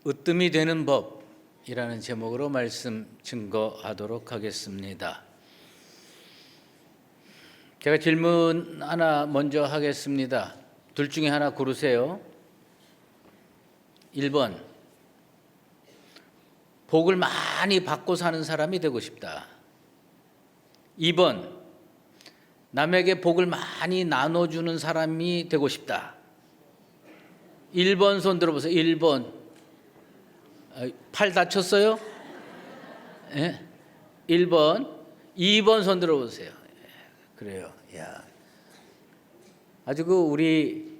으뜸이 되는 법이라는 제목으로 말씀 증거하도록 하겠습니다. 제가 질문 하나 먼저 하겠습니다. 둘 중에 하나 고르세요. 1번, 복을 많이 받고 사는 사람이 되고 싶다. 2번, 남에게 복을 많이 나눠주는 사람이 되고 싶다. 1번 손 들어보세요. 1번. 팔 다쳤어요? 예? 1번. 2번 손 들어보세요. 그래요. 야. 아주 우리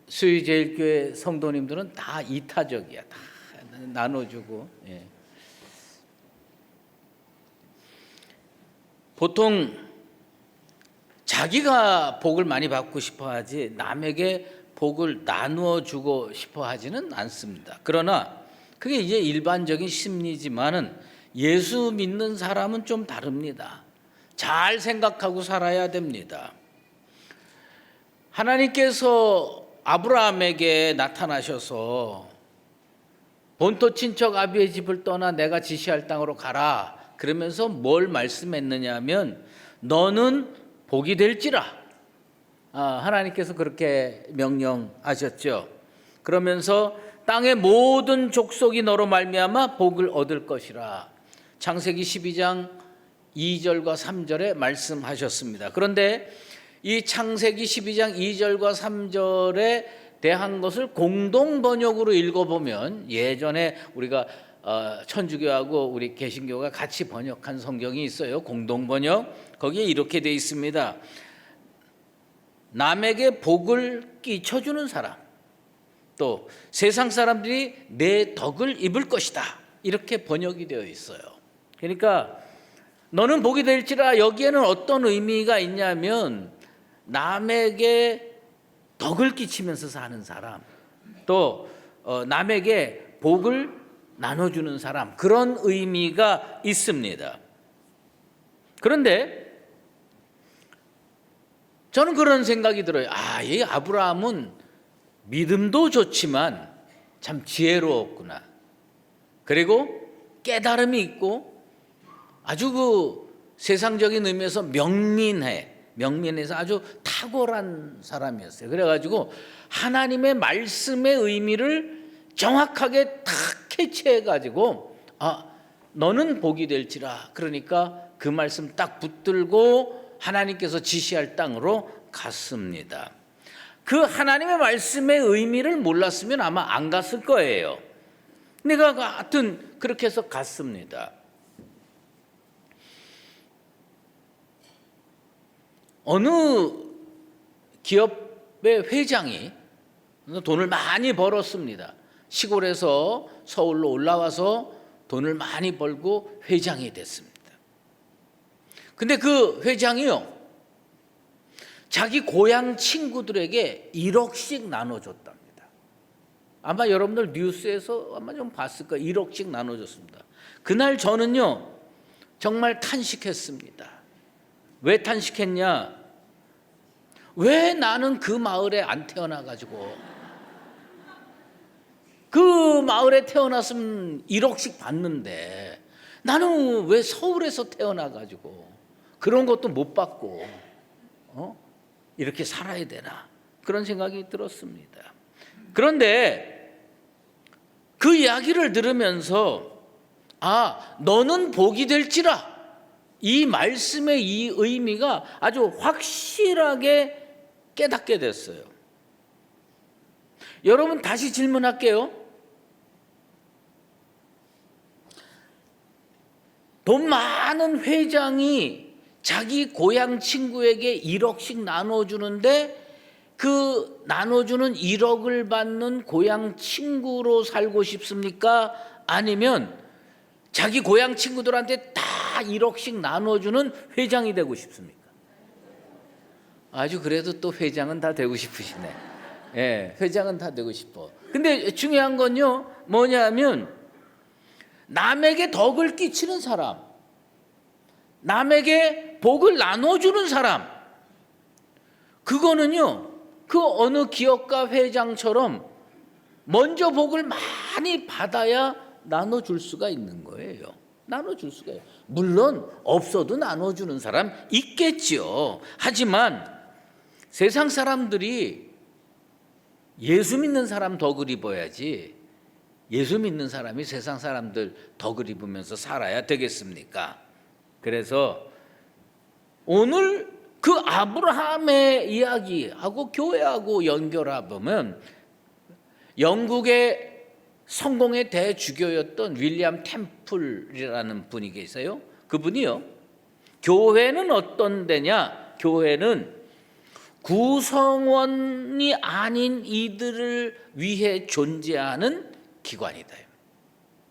수의제일교회 성도님들은 다 이타적이야. 다 나눠주고. 예. 보통 자기가 복을 많이 받고 싶어 하지 남에게 복을 나누어 주고 싶어 하지는 않습니다. 그러나 그게 이제 일반적인 심리지만은 예수 믿는 사람은 좀 다릅니다. 잘 생각하고 살아야 됩니다. 하나님께서 아브라함에게 나타나셔서 본토 친척 아비의 집을 떠나 내가 지시할 땅으로 가라 그러면서 뭘 말씀했느냐 하면 너는 복이 될지라. 하나님께서 그렇게 명령하셨죠. 그러면서 땅의 모든 족속이 너로 말미암아 복을 얻을 것이라. 창세기 12장 2절과 3절에 말씀하셨습니다. 그런데 이 창세기 12장 2절과 3절에 대한 것을 공동 번역으로 읽어보면 예전에 우리가 천주교하고 우리 개신교가 같이 번역한 성경이 있어요. 공동 번역. 거기에 이렇게 되어 있습니다. 남에게 복을 끼쳐주는 사람, 또 세상 사람들이 내 덕을 입을 것이다. 이렇게 번역이 되어 있어요. 그러니까 너는 복이 될지라 여기에는 어떤 의미가 있냐면 남에게 덕을 끼치면서 사는 사람, 또 남에게 복을 나눠주는 사람, 그런 의미가 있습니다. 그런데 저는 그런 생각이 들어요. 이 아브라함은 믿음도 좋지만 참 지혜로웠구나. 그리고 깨달음이 있고 아주 세상적인 의미에서 명민해서 아주 탁월한 사람이었어요. 그래가지고 하나님의 말씀의 의미를 정확하게 탁 캐치해가지고 너는 복이 될지라. 그러니까 그 말씀 딱 붙들고 하나님께서 지시할 땅으로 갔습니다. 그 하나님의 말씀의 의미를 몰랐으면 아마 안 갔을 거예요. 내가 하여튼 그렇게 해서 갔습니다. 어느 기업의 회장이 돈을 많이 벌었습니다. 시골에서 서울로 올라와서 돈을 많이 벌고 회장이 됐습니다. 근데 그 회장이요, 자기 고향 친구들에게 1억씩 나눠줬답니다. 아마 여러분들 뉴스에서 아마 좀 봤을 거예요. 1억씩 나눠줬습니다. 그날 저는요 정말 탄식했습니다. 왜 탄식했냐? 왜 나는 그 마을에 안 태어나가지고, 그 마을에 태어났으면 1억씩 받는데 나는 왜 서울에서 태어나가지고 그런 것도 못 받고 이렇게 살아야 되나, 그런 생각이 들었습니다. 그런데 그 이야기를 들으면서 너는 복이 될지라, 이 말씀의 이 의미가 아주 확실하게 깨닫게 됐어요. 여러분, 다시 질문할게요. 돈 많은 회장이 자기 고향 친구에게 1억씩 나눠주는데 그 나눠주는 1억을 받는 고향 친구로 살고 싶습니까? 아니면 자기 고향 친구들한테 다 1억씩 나눠주는 회장이 되고 싶습니까? 아주 그래도 또 회장은 다 되고 싶으시네. 예, 회장은 다 되고 싶어. 근데 중요한 건요 뭐냐면 남에게 덕을 끼치는 사람, 남에게 복을 나눠주는 사람, 그거는요 그 어느 기업가 회장처럼 먼저 복을 많이 받아야 나눠줄 수가 있는 거예요. 나눠줄 수가 있어요. 물론 없어도 나눠주는 사람 있겠지요. 하지만 세상 사람들이 예수 믿는 사람 덕을 입어야지 예수 믿는 사람이 세상 사람들 덕을 입으면서 살아야 되겠습니까? 그래서 오늘 그 아브라함의 이야기하고 교회하고 연결해보면 영국의 성공의 대주교였던 윌리엄 템플이라는 분이 계세요. 그분이요, 교회는 어떤 데냐? 교회는 구성원이 아닌 이들을 위해 존재하는 기관이다.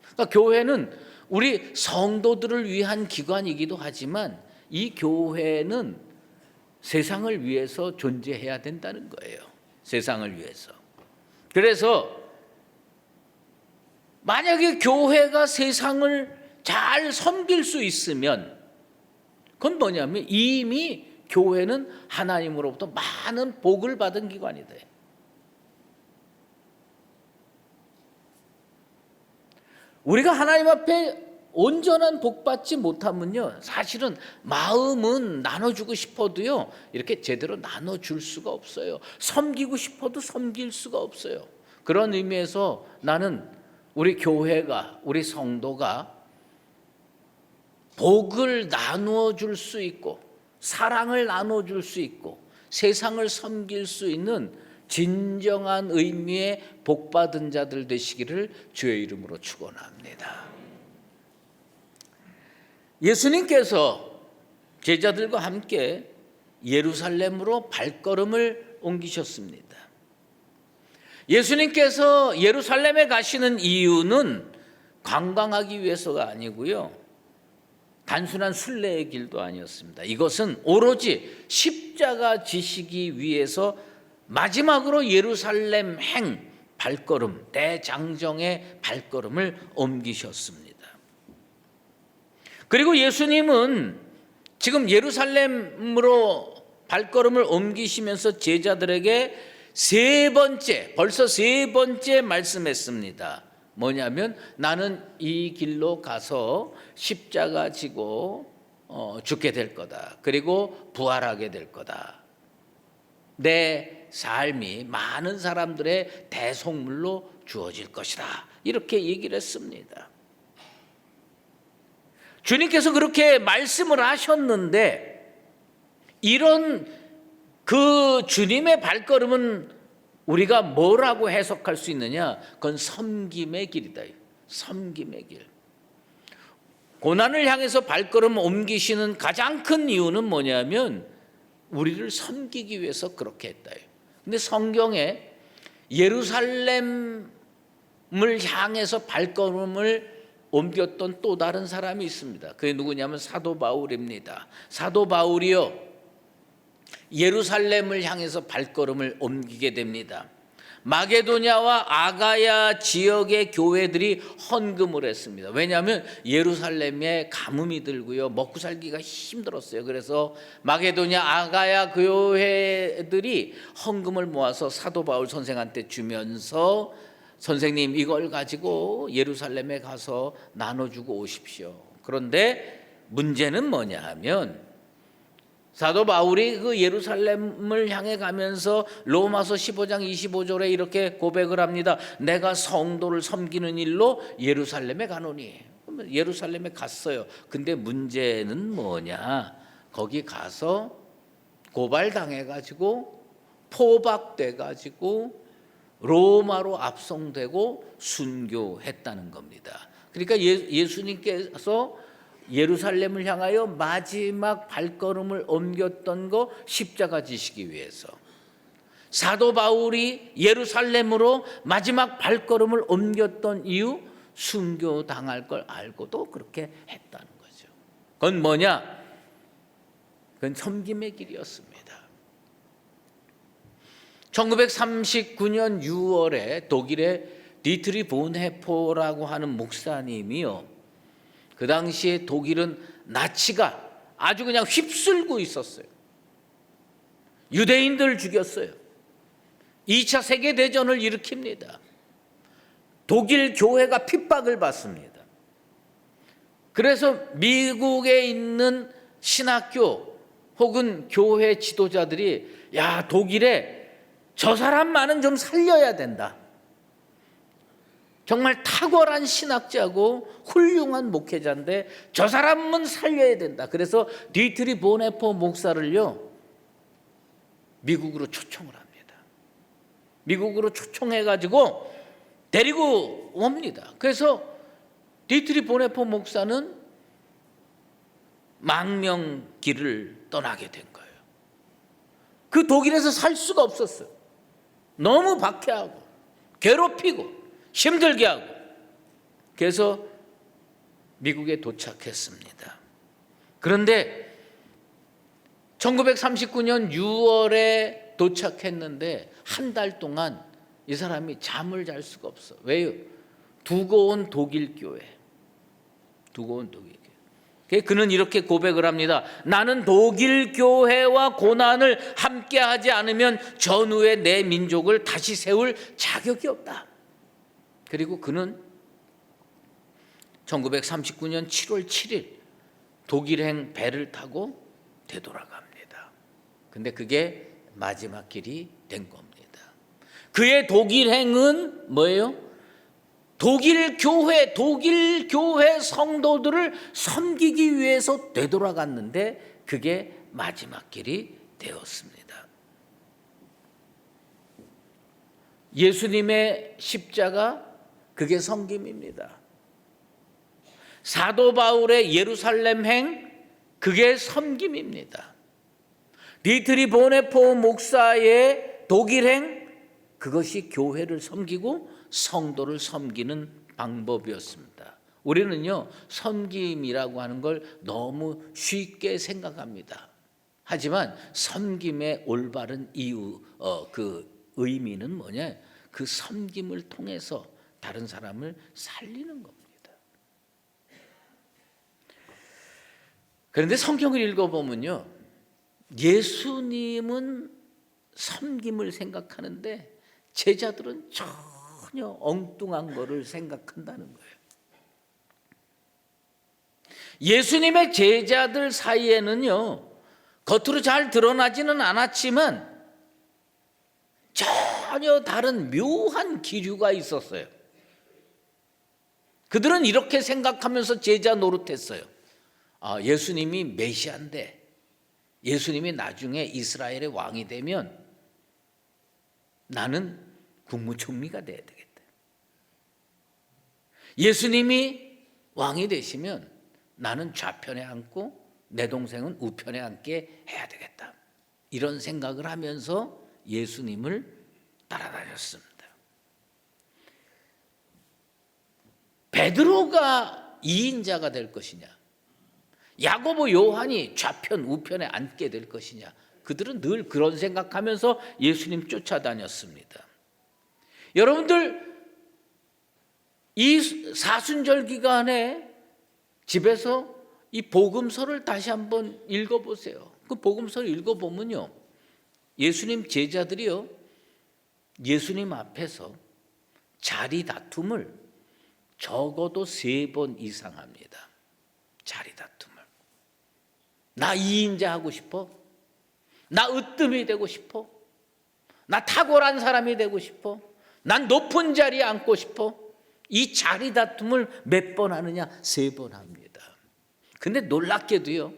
그러니까 교회는 우리 성도들을 위한 기관이기도 하지만 이 교회는 세상을 위해서 존재해야 된다는 거예요. 세상을 위해서. 그래서 만약에 교회가 세상을 잘 섬길 수 있으면 그건 뭐냐면 이미 교회는 하나님으로부터 많은 복을 받은 기관이다. 우리가 하나님 앞에 온전한 복 받지 못하면요, 사실은 마음은 나눠주고 싶어도요 이렇게 제대로 나눠줄 수가 없어요. 섬기고 싶어도 섬길 수가 없어요. 그런 의미에서 나는 우리 교회가, 우리 성도가 복을 나누어 줄 수 있고 사랑을 나눠줄 수 있고 세상을 섬길 수 있는 진정한 의미의 복받은 자들 되시기를 주의 이름으로 축원합니다. 예수님께서 제자들과 함께 예루살렘으로 발걸음을 옮기셨습니다. 예수님께서 예루살렘에 가시는 이유는 관광하기 위해서가 아니고요, 단순한 순례의 길도 아니었습니다. 이것은 오로지 십자가 지시기 위해서 마지막으로 예루살렘 행 발걸음, 대장정의 발걸음을 옮기셨습니다. 그리고 예수님은 지금 예루살렘으로 발걸음을 옮기시면서 제자들에게 벌써 세 번째 말씀했습니다. 뭐냐면 나는 이 길로 가서 십자가 지고 죽게 될 거다. 그리고 부활하게 될 거다. 내 삶이 많은 사람들의 대속물로 주어질 것이다. 이렇게 얘기를 했습니다. 주님께서 그렇게 말씀을 하셨는데 이런 그 주님의 발걸음은 우리가 뭐라고 해석할 수 있느냐? 그건 섬김의 길이다. 섬김의 길. 고난을 향해서 발걸음 옮기시는 가장 큰 이유는 뭐냐면 우리를 섬기기 위해서 그렇게 했다. 근데 성경에 예루살렘을 향해서 발걸음을 옮겼던 또 다른 사람이 있습니다. 그게 누구냐면 사도 바울입니다. 사도 바울이요, 예루살렘을 향해서 발걸음을 옮기게 됩니다. 마게도냐와 아가야 지역의 교회들이 헌금을 했습니다. 왜냐하면 예루살렘에 가뭄이 들고요, 먹고 살기가 힘들었어요. 그래서 마게도냐 아가야 교회들이 헌금을 모아서 사도 바울 선생한테 주면서 선생님 이걸 가지고 예루살렘에 가서 나눠주고 오십시오. 그런데 문제는 뭐냐 하면 사도 바울이 그 예루살렘을 향해 가면서 로마서 15장 25절에 이렇게 고백을 합니다. 내가 성도를 섬기는 일로 예루살렘에 가노니. 예루살렘에 갔어요. 근데 문제는 뭐냐? 거기 가서 고발당해가지고 포박돼가지고 로마로 압송되고 순교했다는 겁니다. 그러니까 예수님께서 예루살렘을 향하여 마지막 발걸음을 옮겼던 거 십자가 지시기 위해서, 사도 바울이 예루살렘으로 마지막 발걸음을 옮겼던 이유 순교당할 걸 알고도 그렇게 했다는 거죠. 그건 뭐냐? 그건 섬김의 길이었습니다. 1939년 6월에 독일의 디트리 본헤포라고 하는 목사님이요, 그 당시에 독일은 나치가 아주 그냥 휩쓸고 있었어요. 유대인들을 죽였어요. 2차 세계대전을 일으킵니다. 독일 교회가 핍박을 받습니다. 그래서 미국에 있는 신학교 혹은 교회 지도자들이 야, 독일에 저 사람만은 좀 살려야 된다. 정말 탁월한 신학자고 훌륭한 목회자인데 저 사람은 살려야 된다. 그래서 디트리 보네포 목사를요, 미국으로 초청을 합니다. 미국으로 초청해가지고 데리고 옵니다. 그래서 디트리 보네포 목사는 망명길을 떠나게 된 거예요. 그 독일에서 살 수가 없었어요. 너무 박해하고 괴롭히고 힘들게 하고. 그래서 미국에 도착했습니다. 그런데 1939년 6월에 도착했는데 한 달 동안 이 사람이 잠을 잘 수가 없어. 왜요? 두고 온 독일 교회. 그는 이렇게 고백을 합니다. 나는 독일 교회와 고난을 함께하지 않으면 전후에 내 민족을 다시 세울 자격이 없다. 그리고 그는 1939년 7월 7일 독일행 배를 타고 되돌아갑니다. 근데 그게 마지막 길이 된 겁니다. 그의 독일행은 뭐예요? 독일 교회 성도들을 섬기기 위해서 되돌아갔는데 그게 마지막 길이 되었습니다. 예수님의 십자가, 그게 섬김입니다. 사도 바울의 예루살렘행, 그게 섬김입니다. 디트리 보네포 목사의 독일행, 그것이 교회를 섬기고 성도를 섬기는 방법이었습니다. 우리는요, 섬김이라고 하는 걸 너무 쉽게 생각합니다. 하지만 섬김의 올바른 그 의미는 뭐냐? 그 섬김을 통해서 다른 사람을 살리는 겁니다. 그런데 성경을 읽어보면요, 예수님은 섬김을 생각하는데 제자들은 전혀 엉뚱한 거를 생각한다는 거예요. 예수님의 제자들 사이에는요, 겉으로 잘 드러나지는 않았지만 전혀 다른 묘한 기류가 있었어요. 그들은 이렇게 생각하면서 제자 노릇했어요. 예수님이 메시아인데, 예수님이 나중에 이스라엘의 왕이 되면 나는 국무총리가 돼야 되겠다. 예수님이 왕이 되시면 나는 좌편에 앉고 내 동생은 우편에 앉게 해야 되겠다. 이런 생각을 하면서 예수님을 따라다녔습니다. 베드로가 2인자가 될 것이냐, 야고보 요한이 좌편 우편에 앉게 될 것이냐, 그들은 늘 그런 생각하면서 예수님 쫓아다녔습니다. 여러분들, 이 사순절 기간에 집에서 이 복음서를 다시 한번 읽어보세요. 그 복음서를 읽어보면요, 예수님 제자들이요, 예수님 앞에서 자리 다툼을 적어도 3번 이상 합니다. 자리 다툼을. 나 2인자 하고 싶어? 나 으뜸이 되고 싶어? 나 탁월한 사람이 되고 싶어? 난 높은 자리에 앉고 싶어? 이 자리 다툼을 몇 번 하느냐? 3번 합니다. 근데 놀랍게도요,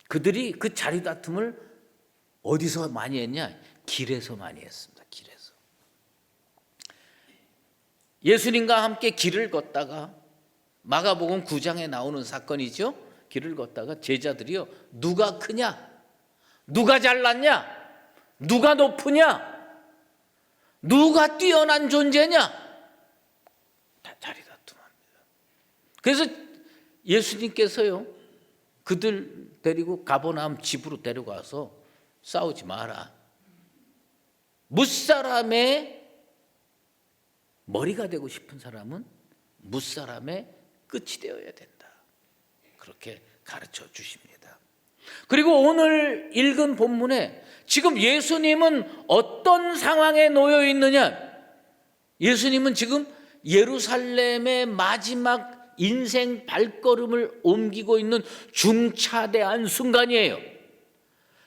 그들이 그 자리 다툼을 어디서 많이 했냐? 길에서 많이 했습니다. 길에서. 예수님과 함께 길을 걷다가, 마가복음 9장에 나오는 사건이죠. 길을 걷다가 제자들이요, 누가 크냐? 누가 잘났냐? 누가 높으냐? 누가 뛰어난 존재냐? 다 자리 다툼합니다. 그래서 예수님께서요, 그들 데리고 가버나움 집으로 데려가서 싸우지 마라. 무사람의 머리가 되고 싶은 사람은 무사람의 끝이 되어야 된다. 그렇게 가르쳐 주십니다. 그리고 오늘 읽은 본문에 지금 예수님은 어떤 상황에 놓여 있느냐? 예수님은 지금 예루살렘의 마지막 인생 발걸음을 옮기고 있는 중차대한 순간이에요.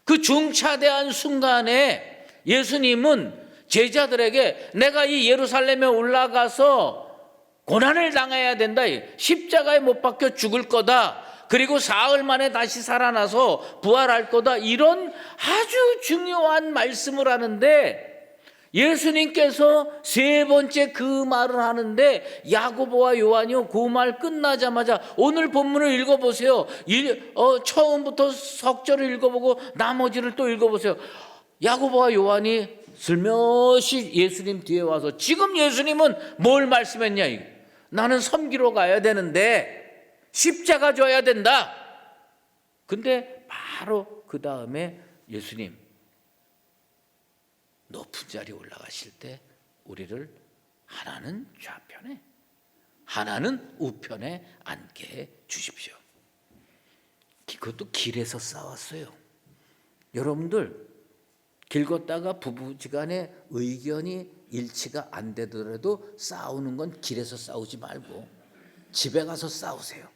그 중차대한 순간에 예수님은 제자들에게 내가 이 예루살렘에 올라가서 고난을 당해야 된다, 십자가에 못 박혀 죽을 거다, 그리고 사흘 만에 다시 살아나서 부활할 거다, 이런 아주 중요한 말씀을 하는데, 예수님께서 세 번째 그 말을 하는데 야고보와 요한이요, 그 말 끝나자마자 오늘 본문을 읽어보세요. 처음부터 석절을 읽어보고 나머지를 또 읽어보세요. 야고보와 요한이 슬며시 예수님 뒤에 와서, 지금 예수님은 뭘 말씀했냐, 나는 섬기러 가야 되는데 십자가 져야 된다. 근데 바로 그 다음에 예수님 높은 자리에 올라가실 때 우리를 하나는 좌편에 하나는 우편에 앉게 해 주십시오. 그것도 길에서 싸웠어요. 여러분들 길 걷다가 부부지간에 의견이 일치가 안 되더라도 싸우는 건 길에서 싸우지 말고 집에 가서 싸우세요.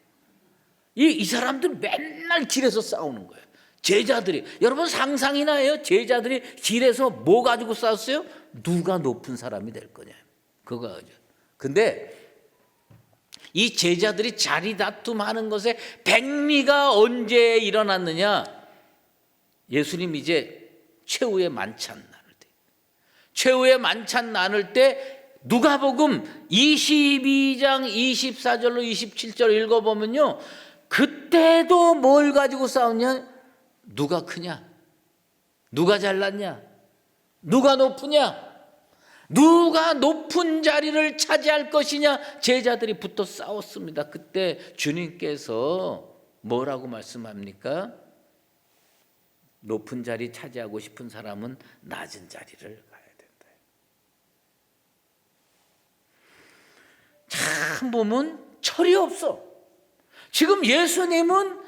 이 사람들 맨날 길에서 싸우는 거예요. 제자들이, 여러분 상상이나 해요. 제자들이 길에서 뭐 가지고 싸웠어요? 누가 높은 사람이 될 거냐, 그거죠. 근데 이 제자들이 자리 다툼하는 것에 백미가 언제 일어났느냐? 예수님 이제 최후의 만찬 나눌 때, 최후의 만찬 나눌 때 누가복음 22장 24절로 27절 읽어보면요, 그때도 뭘 가지고 싸웠냐? 누가 크냐? 누가 잘났냐? 누가 높으냐? 누가 높은 자리를 차지할 것이냐? 제자들이 붙어 싸웠습니다. 그때 주님께서 뭐라고 말씀합니까? 높은 자리 차지하고 싶은 사람은 낮은 자리를 가야 된다. 참 보면 철이 없어. 지금 예수님은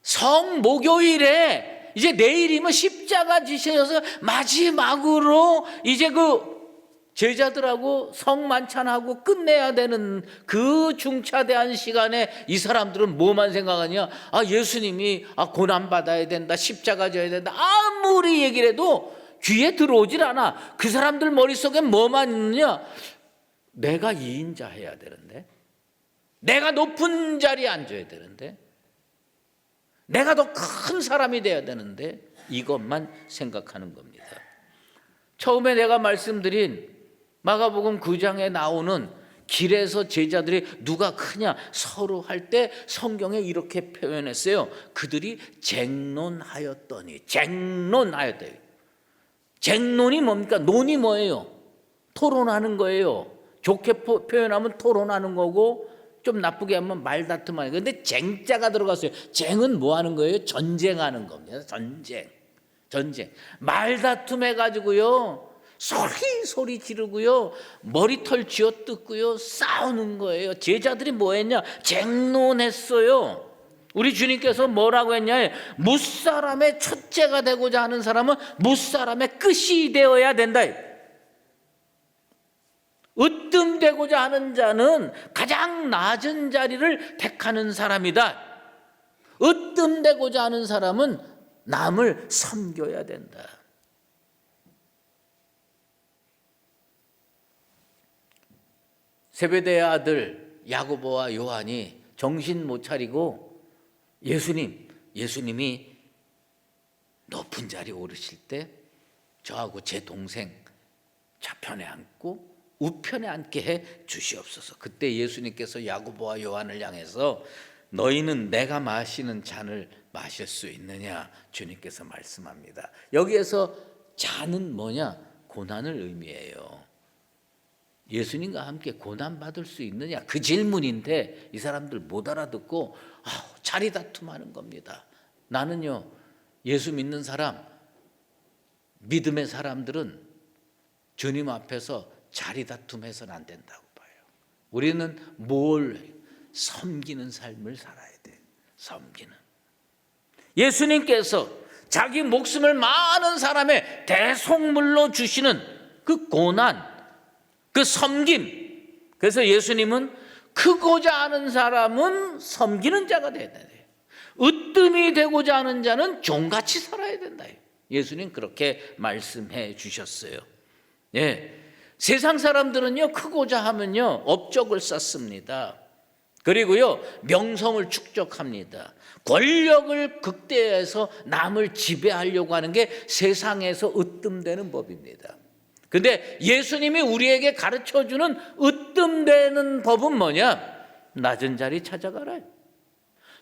성목요일에 이제 내일이면 십자가 지셔서 마지막으로 이제 그 제자들하고 성만찬하고 끝내야 되는 그 중차대한 시간에 이 사람들은 뭐만 생각하냐? 예수님이 고난받아야 된다, 십자가 져야 된다, 아무리 얘기를 해도 귀에 들어오질 않아. 그 사람들 머릿속에 뭐만 있느냐? 내가 2인자 해야 되는데, 내가 높은 자리에 앉아야 되는데, 내가 더 큰 사람이 돼야 되는데, 이것만 생각하는 겁니다. 처음에 내가 말씀드린 마가복음 9장에 나오는 길에서 제자들이 누가 크냐 서로 할 때 성경에 이렇게 표현했어요. 그들이 쟁론하였더니. 쟁론하였더니. 쟁론이 뭡니까? 논이 뭐예요? 토론하는 거예요. 좋게 표현하면 토론하는 거고, 좀 나쁘게 하면 말다툼하는 거예요. 근데 쟁자가 들어갔어요. 쟁은 뭐 하는 거예요? 전쟁하는 겁니다. 전쟁. 말다툼 해가지고요, 소리 지르고요, 머리털 쥐어뜯고요, 싸우는 거예요. 제자들이 뭐 했냐? 쟁론했어요. 우리 주님께서 뭐라고 했냐? 무사람의 첫째가 되고자 하는 사람은 무사람의 끝이 되어야 된다. 으뜸되고자 하는 자는 가장 낮은 자리를 택하는 사람이다. 으뜸되고자 하는 사람은 남을 섬겨야 된다. 세베대의 아들 야고보와 요한이 정신 못 차리고 예수님이 높은 자리에 오르실 때 저하고 제 동생 좌편에 앉고 우편에 앉게 해 주시옵소서. 그때 예수님께서 야고보와 요한을 향해서 너희는 내가 마시는 잔을 마실 수 있느냐? 주님께서 말씀합니다. 여기에서 잔은 뭐냐? 고난을 의미해요. 예수님과 함께 고난받을 수 있느냐? 그 질문인데 이 사람들 못 알아듣고 자리 다툼하는 겁니다. 나는요, 예수 믿는 사람, 믿음의 사람들은 주님 앞에서 자리 다툼해서는 안 된다고 봐요. 우리는 섬기는 삶을 살아야 돼. 섬기는. 예수님께서 자기 목숨을 많은 사람의 대속물로 주시는 그 고난, 그 섬김. 그래서 예수님은 크고자 하는 사람은 섬기는 자가 돼야 된다. 으뜸이 되고자 하는 자는 종같이 살아야 된다. 예수님 그렇게 말씀해 주셨어요. 예. 세상 사람들은요, 크고자 하면요, 업적을 쌓습니다. 그리고요, 명성을 축적합니다. 권력을 극대화해서 남을 지배하려고 하는 게 세상에서 으뜸되는 법입니다. 근데 예수님이 우리에게 가르쳐주는 으뜸되는 법은 뭐냐? 낮은 자리 찾아가라.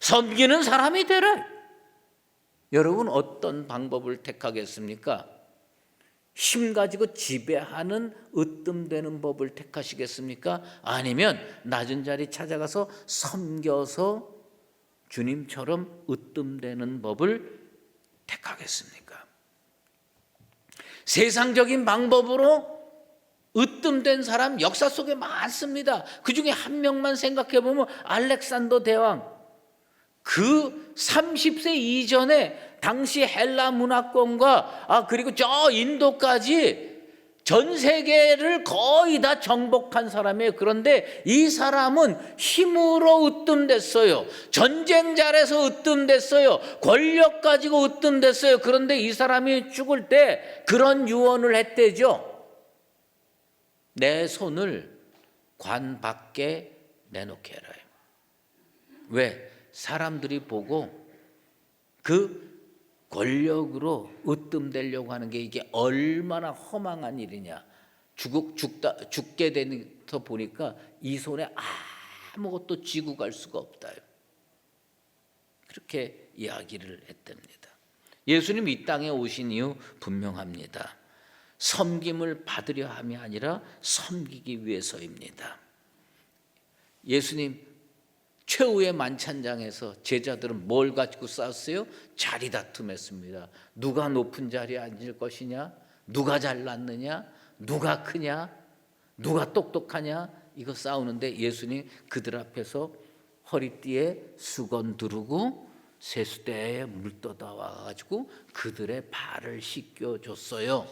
섬기는 사람이 되라. 여러분 어떤 방법을 택하겠습니까? 힘 가지고 지배하는 으뜸되는 법을 택하시겠습니까? 아니면 낮은 자리 찾아가서 섬겨서 주님처럼 으뜸되는 법을 택하겠습니까? 세상적인 방법으로 으뜸된 사람 역사 속에 많습니다. 그 중에 한 명만 생각해 보면 알렉산더 대왕. 그 30세 이전에 당시 헬라 문화권과 그리고 저 인도까지 전 세계를 거의 다 정복한 사람이에요. 그런데 이 사람은 힘으로 으뜸됐어요. 전쟁 잘해서 으뜸됐어요. 권력 가지고 으뜸됐어요. 그런데 이 사람이 죽을 때 그런 유언을 했대죠. 내 손을 관 밖에 내놓게 해라. 왜? 사람들이 보고 그 권력으로 으뜸되려고 하는 게 이게 얼마나 허망한 일이냐. 죽게 되서 보니까 이 손에 아무것도 쥐고 갈 수가 없다. 그렇게 이야기를 했답니다. 예수님 이 땅에 오신 이유 분명합니다. 섬김을 받으려 함이 아니라 섬기기 위해서입니다. 예수님 최후의 만찬장에서 제자들은 뭘 가지고 싸웠어요? 자리 다툼했습니다. 누가 높은 자리에 앉을 것이냐? 누가 잘났느냐? 누가 크냐? 누가 똑똑하냐? 이거 싸우는데 예수님 그들 앞에서 허리띠에 수건 두르고 세수대에 물 떠다 와가지고 그들의 발을 씻겨줬어요.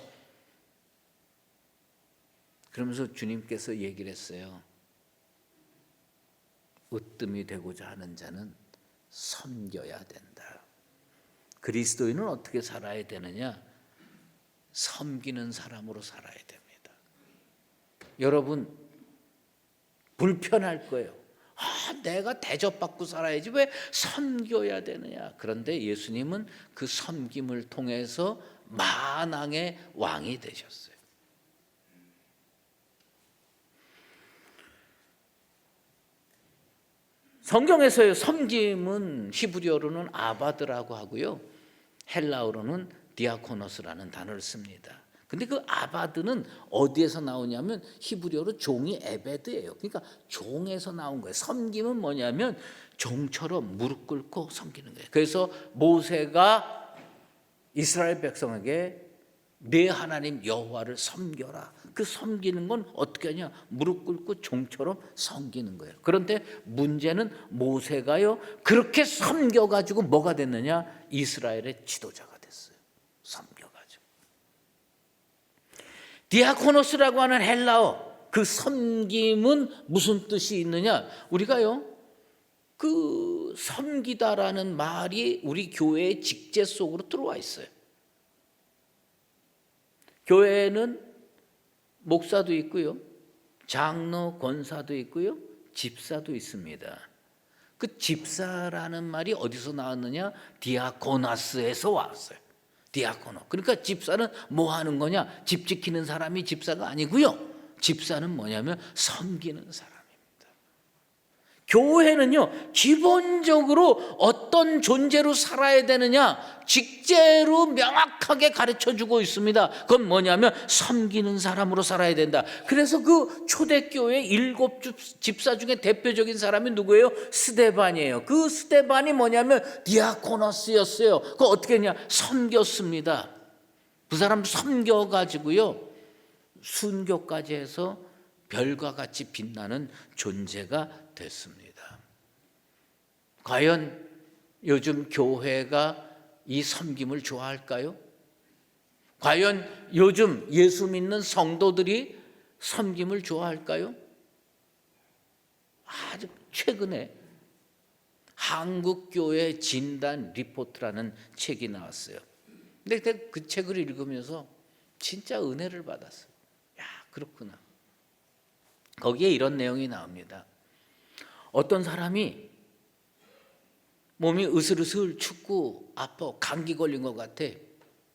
그러면서 주님께서 얘기를 했어요. 으뜸이 되고자 하는 자는 섬겨야 된다. 그리스도인은 어떻게 살아야 되느냐? 섬기는 사람으로 살아야 됩니다. 여러분 불편할 거예요. 내가 대접받고 살아야지 왜 섬겨야 되느냐? 그런데 예수님은 그 섬김을 통해서 만왕의 왕이 되셨어요. 성경에서의 섬김은 히브리어로는 아바드라고 하고요, 헬라어로는 디아코노스라는 단어를 씁니다. 근데 그 아바드는 어디에서 나오냐면 히브리어로 종이 에베드예요. 그러니까 종에서 나온 거예요. 섬김은 뭐냐면 종처럼 무릎 꿇고 섬기는 거예요. 그래서 모세가 이스라엘 백성에게 내 하나님 여호와를 섬겨라. 그 섬기는 건 어떻게 하냐? 무릎 꿇고 종처럼 섬기는 거예요. 그런데 문제는 모세가요 그렇게 섬겨가지고 뭐가 됐느냐? 이스라엘의 지도자가 됐어요. 섬겨가지고. 디아코노스라고 하는 헬라어, 그 섬김은 무슨 뜻이 있느냐? 우리가요 그 섬기다라는 말이 우리 교회의 직제 속으로 들어와 있어요. 교회에는 목사도 있고요, 장로, 권사도 있고요, 집사도 있습니다. 그 집사라는 말이 어디서 나왔느냐? 디아코나스에서 왔어요. 디아코노. 그러니까 집사는 뭐 하는 거냐? 집 지키는 사람이 집사가 아니고요, 집사는 뭐냐면 섬기는 사람. 교회는요 기본적으로 어떤 존재로 살아야 되느냐 직제로 명확하게 가르쳐주고 있습니다. 그건 뭐냐면 섬기는 사람으로 살아야 된다. 그래서 그 초대교회 7 집사 중에 대표적인 사람이 누구예요? 스데반이에요. 그 스데반이 뭐냐면 디아코노스였어요. 그거 어떻게 했냐? 섬겼습니다. 그 사람 섬겨가지고요 순교까지 해서 별과 같이 빛나는 존재가 됐습니다. 과연 요즘 교회가 이 섬김을 좋아할까요? 과연 요즘 예수 믿는 성도들이 섬김을 좋아할까요? 아주 최근에 한국교회 진단 리포트라는 책이 나왔어요. 근데 그 책을 읽으면서 진짜 은혜를 받았어요. 야, 그렇구나. 거기에 이런 내용이 나옵니다. 어떤 사람이 몸이 으슬으슬 춥고 아파, 감기 걸린 것 같아.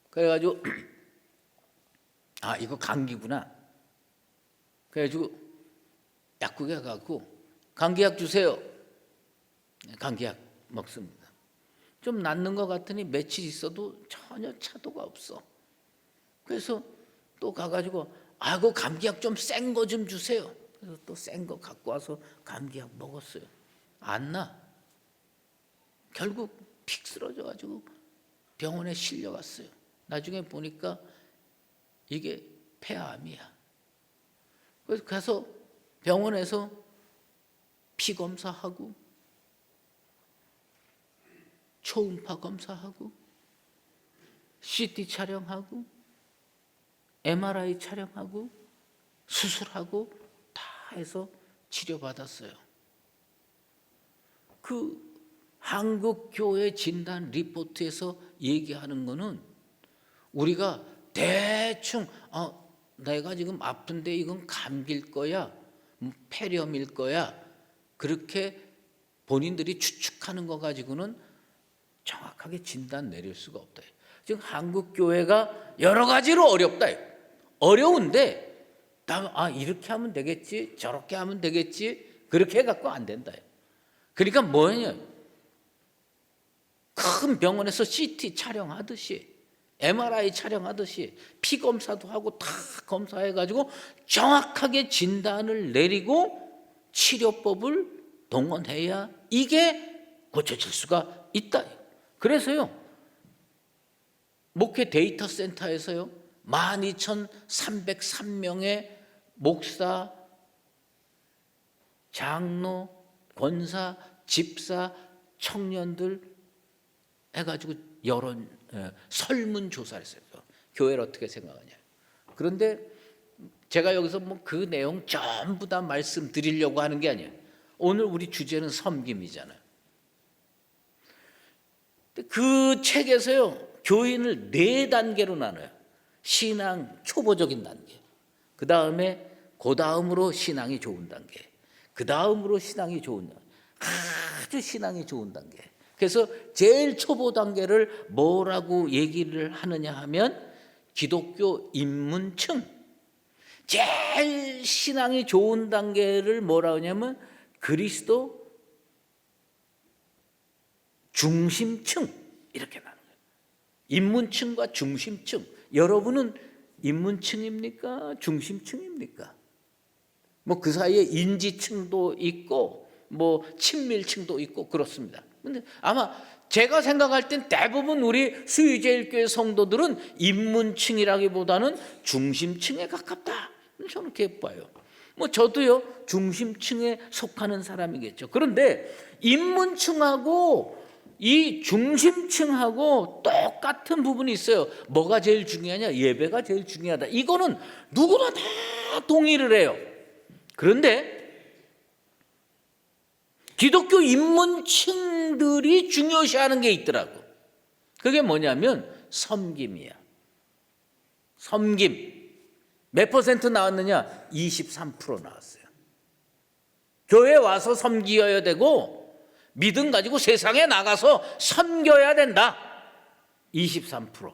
그래가지고 아, 이거 감기구나. 그래가지고 약국에 가고 감기약 주세요. 감기약 먹습니다. 좀 낫는 것 같으니 며칠 있어도 전혀 차도가 없어. 그래서 또 가가지고 아이고 감기약 좀 센 거 좀 주세요. 그래서 또 센 거 갖고 와서 감기약 먹었어요. 안 나. 결국 픽 쓰러져가지고 병원에 실려갔어요. 나중에 보니까 이게 폐암이야. 그래서 가서 병원에서 피 검사하고 초음파 검사하고 CT 촬영하고 MRI 촬영하고 수술하고 다 해서 치료받았어요. 그 한국교회 진단 리포트에서 얘기하는 거는 우리가 대충 내가 지금 아픈데 이건 감기일 거야, 폐렴일 거야, 그렇게 본인들이 추측하는 거 가지고는 정확하게 진단 내릴 수가 없다. 지금 한국교회가 여러 가지로 어렵다. 어려운데 이렇게 하면 되겠지, 저렇게 하면 되겠지, 그렇게 해갖고 안 된다. 그러니까 뭐냐, 큰 병원에서 CT 촬영하듯이 MRI 촬영하듯이 피 검사도 하고 다 검사해가지고 정확하게 진단을 내리고 치료법을 동원해야 이게 고쳐질 수가 있다. 그래서요, 목회 데이터 센터에서요 12,303명의 목사, 장로, 권사, 집사, 청년들 해가지고 여론 설문조사를 했어요. 교회를 어떻게 생각하냐. 그런데 제가 여기서 뭐 그 내용 전부 다 말씀드리려고 하는 게 아니에요. 오늘 우리 주제는 섬김이잖아요. 그 책에서요 교인을 4단계로 나눠요. 신앙 초보적인 단계, 그 다음으로 신앙이 좋은 단계, 그 다음으로 신앙이 좋은 단계, 아주 신앙이 좋은 단계. 그래서 제일 초보 단계를 뭐라고 얘기를 하느냐 하면 기독교 입문층, 제일 신앙이 좋은 단계를 뭐라고 하냐면 그리스도 중심층, 이렇게 나누는 거예요. 입문층과 중심층. 여러분은 입문층입니까? 중심층입니까? 뭐 그 사이에 인지층도 있고 뭐 친밀층도 있고 그렇습니다. 근데 아마 제가 생각할 땐 대부분 우리 수유제일교회 성도들은 입문층이라기보다는 중심층에 가깝다. 저는 그렇게 봐요. 뭐 저도요 중심층에 속하는 사람이겠죠. 그런데 입문층하고 이 중심층하고 똑같은 부분이 있어요. 뭐가 제일 중요하냐? 예배가 제일 중요하다. 이거는 누구나 다 동의를 해요. 그런데 기독교 입문층들이 중요시하는 게 있더라고. 그게 뭐냐면 섬김이야. 섬김. 몇 퍼센트 나왔느냐? 23% 나왔어요. 교회에 와서 섬겨야 되고 믿음 가지고 세상에 나가서 섬겨야 된다. 23%.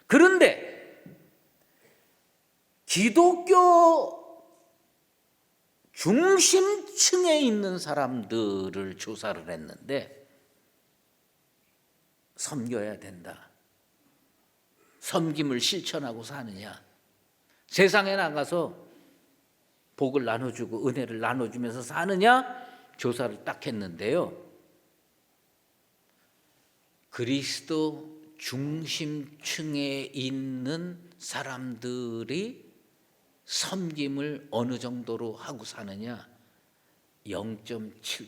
그런데 기독교 중심층에 있는 사람들을 조사를 했는데 섬겨야 된다. 섬김을 실천하고 사느냐. 세상에 나가서 복을 나눠주고 은혜를 나눠주면서 사느냐 조사를 딱 했는데요. 그리스도 중심층에 있는 사람들이 섬김을 어느 정도로 하고 사느냐? 0.7%.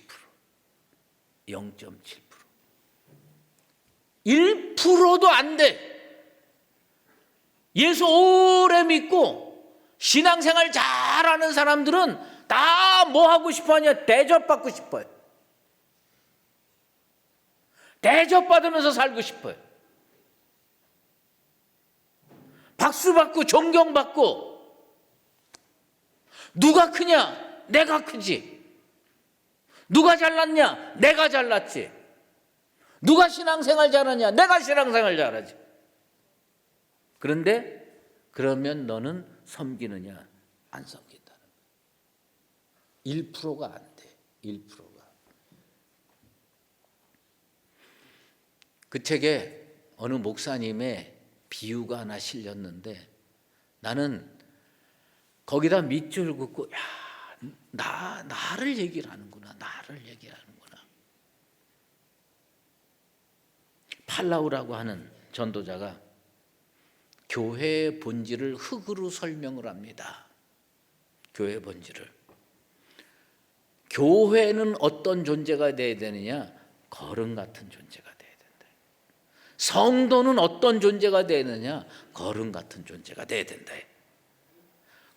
0.7%. 1%도 안 돼. 예수 오래 믿고 신앙생활 잘하는 사람들은 다 뭐 하고 싶어 하냐? 대접받고 싶어요. 대접받으면서 살고 싶어요. 박수받고 존경받고. 누가 크냐? 내가 크지. 누가 잘났냐? 내가 잘났지. 누가 신앙생활 잘하냐? 내가 신앙생활 잘하지. 그런데 그러면 너는 섬기느냐? 안 섬긴다는 거야. 1%가 안 돼. 1%가. 그 책에 어느 목사님의 비유가 하나 실렸는데 나는 거기다 밑줄 긋고 나를 얘기를 하는구나. 나를 얘기하는구나. 팔라우라고 하는 전도자가 교회의 본질을 흙으로 설명을 합니다. 교회의 본질을. 교회는 어떤 존재가 되어야 되느냐? 거름 같은 존재가 되어야 된다. 성도는 어떤 존재가 되느냐? 거름 같은 존재가 되어야 된다.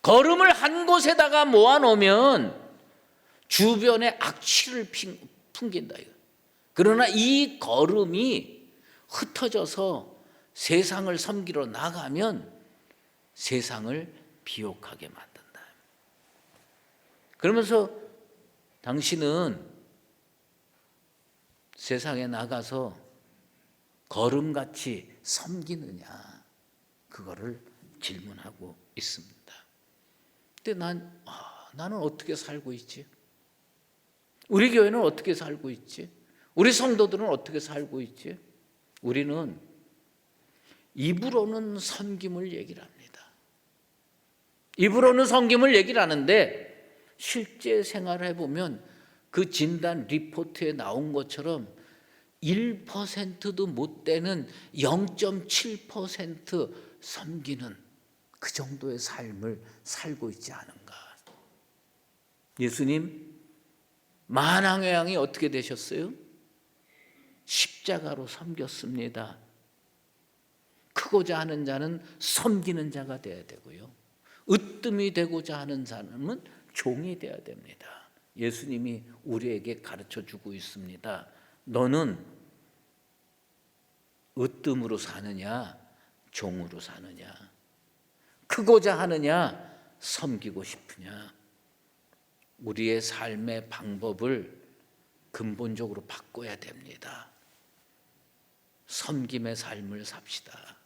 거름을 한 곳에다가 모아놓으면 주변에 악취를 풍긴다. 그러나 이 거름이 흩어져서 세상을 섬기러 나가면 세상을 비옥하게 만든다. 그러면서 당신은 세상에 나가서 거름같이 섬기느냐? 그거를 질문하고 있습니다. 근데 나는 어떻게 살고 있지? 우리 교회는 어떻게 살고 있지? 우리 성도들은 어떻게 살고 있지? 우리는 입으로는 섬김을 얘기를 합니다. 입으로는 섬김을 얘기를 하는데 실제 생활을 해보면 그 진단 리포트에 나온 것처럼 1%도 못 되는 0.7% 섬기는 그 정도의 삶을 살고 있지 않은가. 예수님 만왕의 양이 어떻게 되셨어요? 십자가로 섬겼습니다. 크고자 하는 자는 섬기는 자가 되어야 되고요. 으뜸이 되고자 하는 사람은 종이 되어야 됩니다. 예수님이 우리에게 가르쳐주고 있습니다. 너는 으뜸으로 사느냐, 종으로 사느냐, 크고자 하느냐, 섬기고 싶으냐. 우리의 삶의 방법을 근본적으로 바꿔야 됩니다. 섬김의 삶을 삽시다.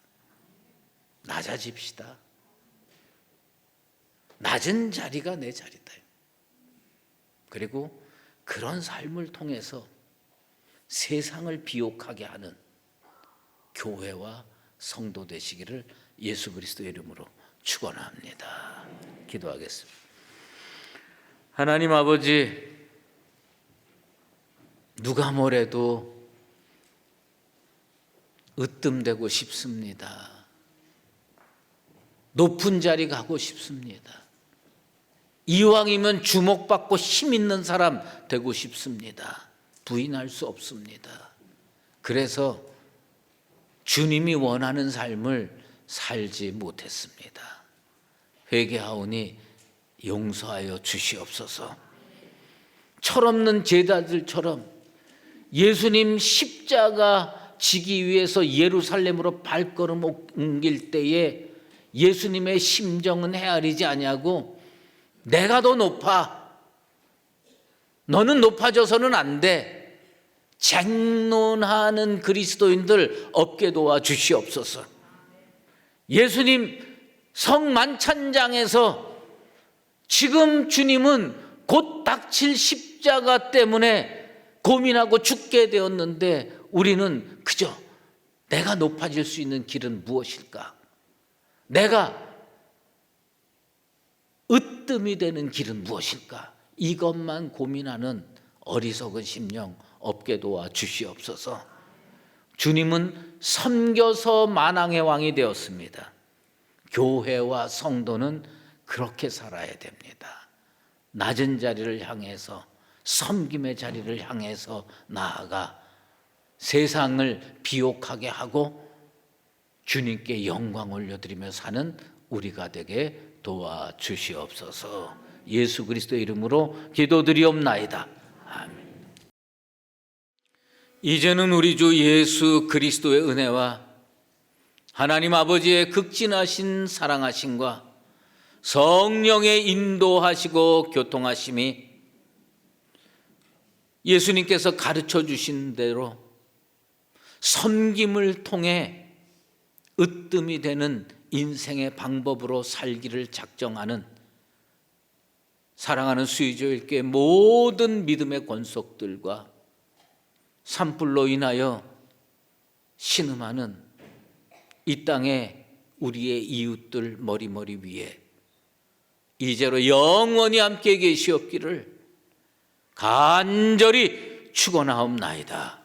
낮아집시다. 낮은 자리가 내 자리다. 그리고 그런 삶을 통해서 세상을 비옥하게 하는 교회와 성도 되시기를 예수 그리스도의 이름으로 축원합니다. 기도하겠습니다. 하나님 아버지, 누가 뭐래도 으뜸되고 싶습니다. 높은 자리 가고 싶습니다. 이왕이면 주목받고 힘 있는 사람 되고 싶습니다. 부인할 수 없습니다. 그래서 주님이 원하는 삶을 살지 못했습니다. 회개하오니 용서하여 주시옵소서. 철없는 제자들처럼 예수님 십자가 지기 위해서 예루살렘으로 발걸음 옮길 때에 예수님의 심정은 헤아리지 아니하고 내가 더 높아, 너는 높아져서는 안 돼, 쟁론하는 그리스도인들 없게 도와 주시옵소서. 예수님 성만찬장에서 지금 주님은 곧 닥칠 십자가 때문에 고민하고 죽게 되었는데 우리는 그저 내가 높아질 수 있는 길은 무엇일까? 내가 으뜸이 되는 길은 무엇일까? 이것만 고민하는 어리석은 심령 없게 도와 주시옵소서. 주님은 섬겨서 만왕의 왕이 되었습니다. 교회와 성도는 그렇게 살아야 됩니다. 낮은 자리를 향해서, 섬김의 자리를 향해서 나아가 세상을 비옥하게 하고 주님께 영광 올려드리며 사는 우리가 되게 도와주시옵소서. 예수 그리스도의 이름으로 기도드리옵나이다. 아멘. 이제는 우리 주 예수 그리스도의 은혜와 하나님 아버지의 극진하신 사랑하심과 성령의 인도하시고 교통하심이 예수님께서 가르쳐 주신 대로 섬김을 통해 으뜸이 되는 인생의 방법으로 살기를 작정하는 사랑하는 수의조일교회 모든 믿음의 권속들과 산불로 인하여 신음하는 이 땅에 우리의 이웃들 머리머리 위에 이제로 영원히 함께 계시옵기를 간절히 축원하옵나이다.